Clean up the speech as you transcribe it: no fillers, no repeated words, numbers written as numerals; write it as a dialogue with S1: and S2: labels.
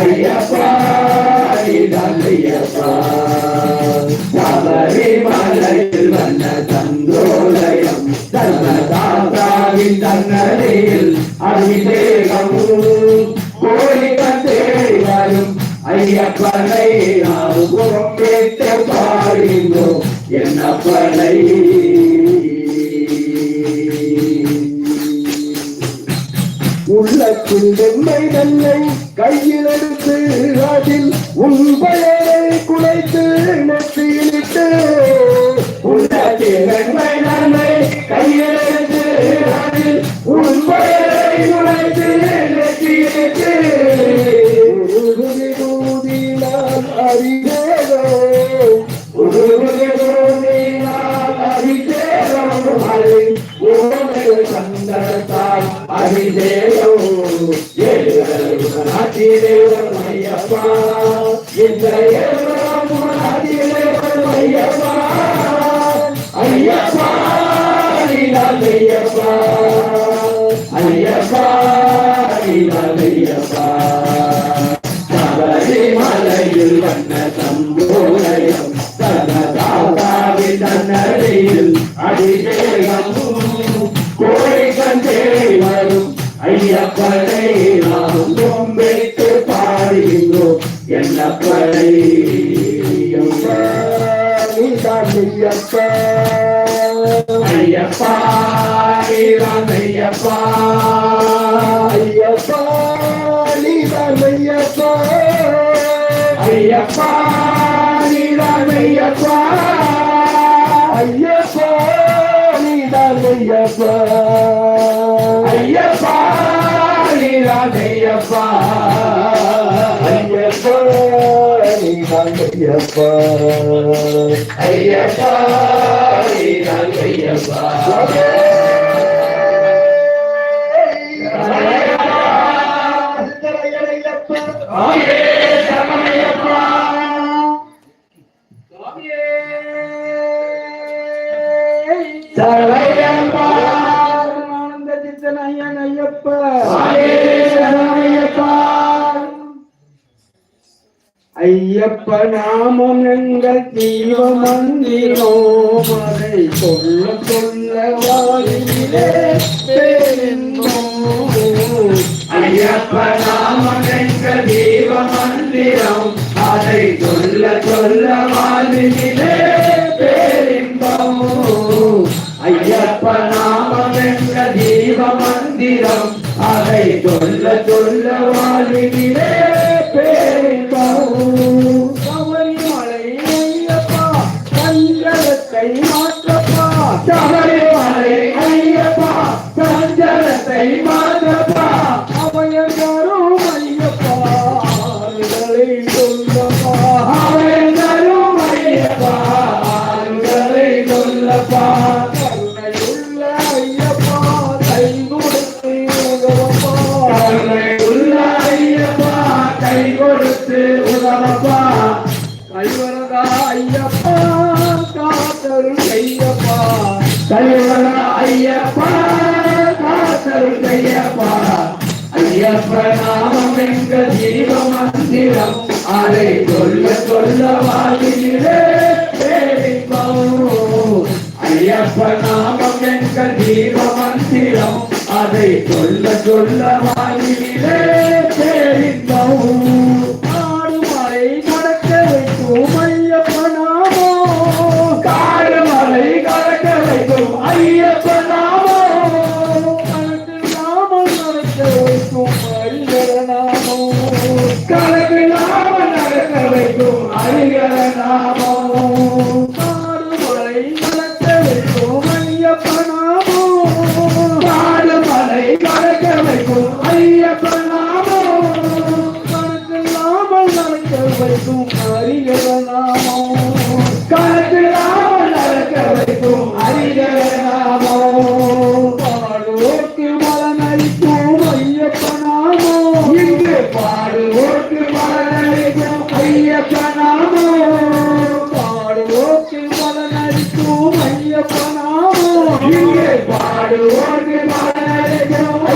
S1: ஐயப்பா நீதான் ஐயப்பா சபரிமலையில் வந்த சந்தோதயம் தர்மதாதாவின் தன்னரையில் அபிஷேகம் கோரிக்கை தேடி வரும் ஐயப்பனை நாம் கும்பிட்டு பாடுகின்றோம் என்னப்பனை உள்ளத்தில் வெண்ணை நன்னை கையில் எடுத்து அதில் உன் பெயரை குலைத்து நெற்றியிலிட்டு உள்ளத்தில் வெண்ணை நன்னை கையில் எடுத்து அதில் உன் பெயரை குலைத்து நெற்றியிலிட்டு ஊதினால் அறிவேதோ ஊதினால் அறிவேதோ சந்தத்தால் அறிவேதோ ஐயப்பா இந்த ஐயப்பா ஐயப்பா ஐயப்பா ஐயப்பா ஐயப்பா சபரிமலையில் வண்ண சம்போதயம் சர்வதாதாவின் தன்னரையில் அபிஷேகம் கோரிக்கை தேடி வரும் ஐயப்பனை நாம் கும்பிட்டு பாடுகின்றோம் என்னப்பனை நீதான் ஐயப்பா ஐயப்பா நீதான் ஐயப்பா ஐயப்பா நீதான் ஐயப்பா ஐயப்பா நீதான் ஐயப்பா ஐயப்பா நீதான் ஐயப்பா ஐயப்பா நீதான் ஐயப்பா ஐயப்பா நீதான் ஐயப்பா ஐயப்பா நீதான் ஐயப்பா ஐயப்ப நாமம் எங்கள் தீவ மந்திரோம் அதை சொல்ல சொல்ல வாயிலே ஐயப்ப நாமம் எங்கள் தீவ மந்திரம் அதை சொல்ல சொல்ல வாயிலே பேரின்பம் ஐயப்ப நாமம் எங்கள் தீவ மந்திரம் அதை சொல்ல சொல்ல வாயிலே சபரிமலை ஐயப்பா சஞ்சலத்தை மாற்றப்பா சபரிமலை ஐயப்பா சஞ்சலத்தை மாற்றப்பா அவையரும் ஐயப்பா ஆறுகளை சொல்லப்பா அவையரும் ஐயப்பா ஆறுகளை சொல்லப்பா கருணையுள்ள ஐயப்பா கை கொடுத்து உதவப்பா கருணையுள்ள ஐயப்பா கை கொடுத்து உதவப்பா கைவரதா ஐயப்பா காத்தருள் ஐயப்பா கைவரதா ஐயப்பா காத்தருள் ஐயப்பா ஐயப்ப நாமம் எங்கள் ஜீவ மந்திரம் அதை சொல்ல சொல்ல வாயிலே பேரின்பம் ஐயப்ப நாமம் எங்கள் ஜீவ மந்திரம் அதை சொல்ல சொல்ல வாயிலே பேரின்பம் காடுமலை கடக்க வைக்கும் ஐயப்ப நாமோ காடுமலை கடக்க வைக்கும் ஐயப்ப நாமோ கணக்கு நாமம் நடக்க வைக்கும் ஐயர நாமோ கணக்கு நாமம் நடக்க வைக்கும் ஐயர நாமோ காடுமலை கடக்க வைக்கும் ஐயப்ப நாமோ காடுமலை கடக்க வைக்கும் ஐயப்ப நாமோ கணக்கு நாமம் நடக்க வைக்கும் ஹரிகர நாமோ கணக்கு நாமம் நடக்க வைக்கும் ஹரிகர நாமோ பாடுவோர்க்கு பலனளிக்கும் ஐயப்ப நாமோ இங்கு